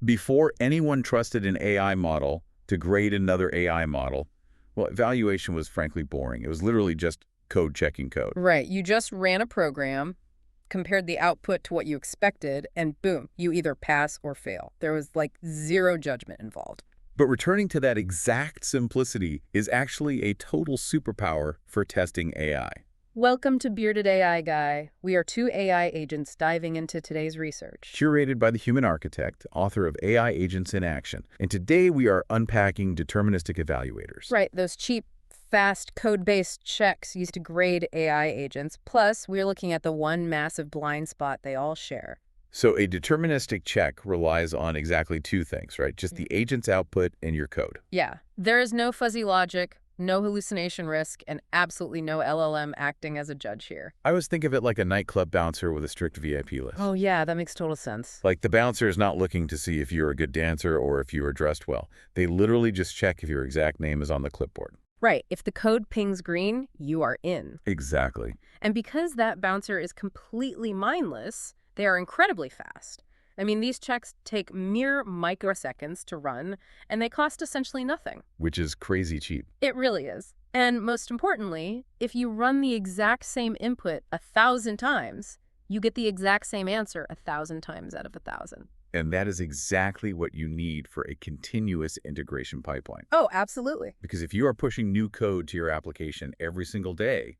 Before anyone trusted an AI model to grade another AI model, well, evaluation was frankly boring. It was literally just code checking code. Right. You just ran a program, compared the output to what you expected, and boom, you either pass or fail. There was like zero judgment involved. But returning to that exact simplicity is actually a total superpower for testing AI. Welcome to Bearded AI Guy. We are two AI agents diving into today's research. Curated by the human architect, author of AI Agents in Action. And today we are unpacking deterministic evaluators. Right, those cheap, fast, code-based checks used to grade AI agents. Plus, we're looking at the one massive blind spot they all share. So a deterministic check relies on exactly two things, right? Just the agent's output and your code. Yeah, there is no fuzzy logic, no hallucination risk, and absolutely no LLM acting as a judge here. I always think of it like a nightclub bouncer with a strict VIP list. Oh yeah, that makes total sense. Like the bouncer is not looking to see if you're a good dancer or if you are dressed well. They literally just check if your exact name is on the clipboard. Right, if the code pings green, you are in. Exactly. And because that bouncer is completely mindless, they are incredibly fast. I mean, these checks take mere microseconds to run, and they cost essentially nothing. Which is crazy cheap. It really is. And most importantly, if you run the exact same input 1,000 times, you get the exact same answer 1,000 times out of 1,000. And that is exactly what you need for a continuous integration pipeline. Oh, absolutely. Because if you are pushing new code to your application every single day,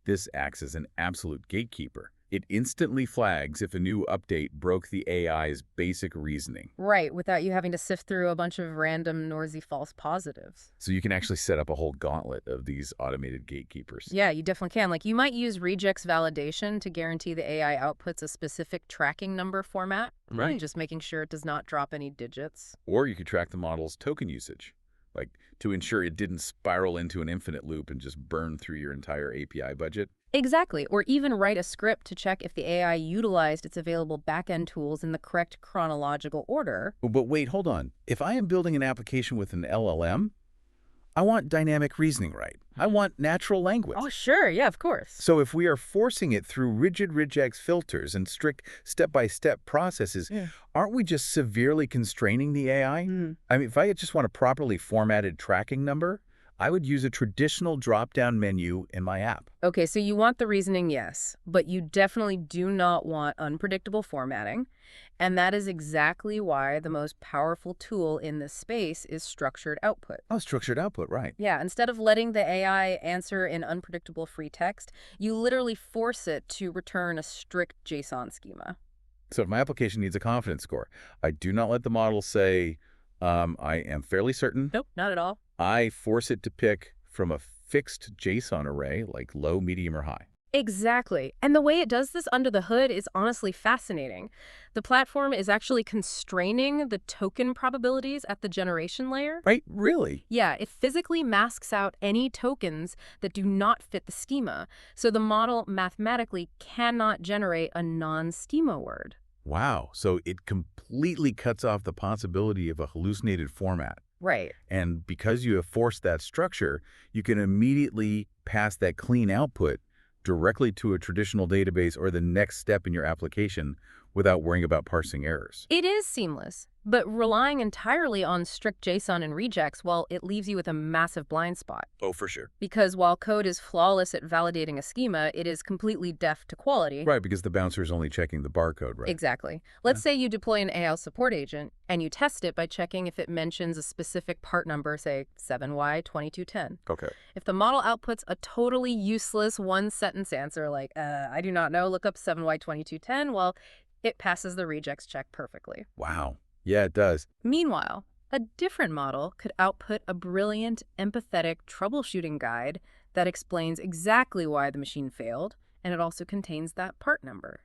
this acts as an absolute gatekeeper. It instantly flags if a new update broke the AI's basic reasoning. Right, without you having to sift through a bunch of random, noisy false positives. So you can actually set up a whole gauntlet of these automated gatekeepers. Yeah, you definitely can. Like, you might use Regex validation to guarantee the AI outputs a specific tracking number format. Right. Just making sure it does not drop any digits. Or you could track the model's token usage, like to ensure it didn't spiral into an infinite loop and just burn through your entire API budget. Exactly, or even write a script to check if the AI utilized its available backend tools in the correct chronological order. But wait, hold on. If I am building an application with an LLM, I want dynamic reasoning, right? I want natural language. Oh, sure, yeah, of course. So if we are forcing it through rigid Regex filters and strict step-by-step processes, aren't we just severely constraining the AI? I mean, if I just want a properly formatted tracking number, I would use a traditional drop-down menu in my app. Okay, so you want the reasoning, yes, but you definitely do not want unpredictable formatting. And that is exactly why the most powerful tool in this space is structured output. Oh, structured output, right. Yeah, instead of letting the AI answer in unpredictable free text, you literally force it to return a strict JSON schema. So if my application needs a confidence score, I do not let the model say, I am fairly certain. Nope, not at all. I force it to pick from a fixed JSON array, like low, medium, or high. Exactly. And the way it does this under the hood is honestly fascinating. The platform is actually constraining the token probabilities at the generation layer. Right? Really? Yeah, it physically masks out any tokens that do not fit the schema, so the model mathematically cannot generate a non-schema word. Wow. So it completely cuts off the possibility of a hallucinated format. Right. And because you have forced that structure, you can immediately pass that clean output directly to a traditional database or the next step in your application without worrying about parsing errors. It is seamless, but relying entirely on strict JSON and Regex, well, it leaves you with a massive blind spot. Oh, for sure. Because while code is flawless at validating a schema, it is completely deaf to quality. Right, because the bouncer is only checking the barcode, right? Exactly. Let's say you deploy an AI support agent, and you test it by checking if it mentions a specific part number, say 7Y2210. Okay. If the model outputs a totally useless one-sentence answer like, I do not know, look up 7Y2210, well, it passes the Regex check perfectly. Wow. Yeah, it does. Meanwhile, a different model could output a brilliant, empathetic troubleshooting guide that explains exactly why the machine failed, and it also contains that part number.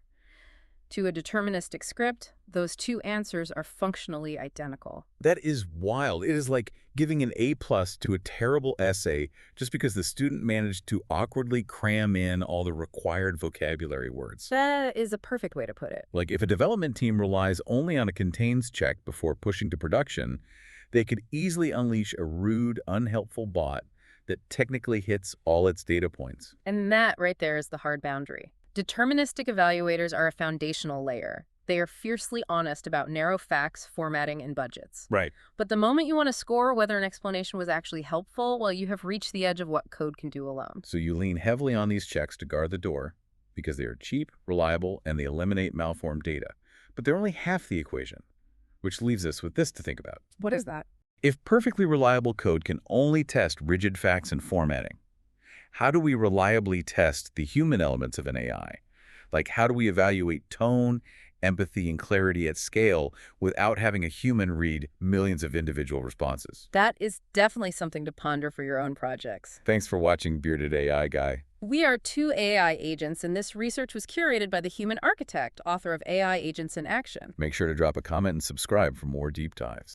To a deterministic script, those two answers are functionally identical. That is wild. It is like giving an A+ to a terrible essay just because the student managed to awkwardly cram in all the required vocabulary words. That is a perfect way to put it. Like if a development team relies only on a contains check before pushing to production, they could easily unleash a rude, unhelpful bot that technically hits all its data points. And that right there is the hard boundary. Deterministic evaluators are a foundational layer. They are fiercely honest about narrow facts, formatting, and budgets. Right. But the moment you want to score whether an explanation was actually helpful, well, you have reached the edge of what code can do alone. So you lean heavily on these checks to guard the door because they are cheap, reliable, and they eliminate malformed data. But they're only half the equation, which leaves us with this to think about. What is that? If perfectly reliable code can only test rigid facts and formatting, how do we reliably test the human elements of an AI? Like, how do we evaluate tone, empathy, and clarity at scale without having a human read millions of individual responses? That is definitely something to ponder for your own projects. Thanks for watching, Bearded AI Guy. We are 2 AI agents, and this research was curated by the human architect, author of AI Agents in Action. Make sure to drop a comment and subscribe for more deep dives.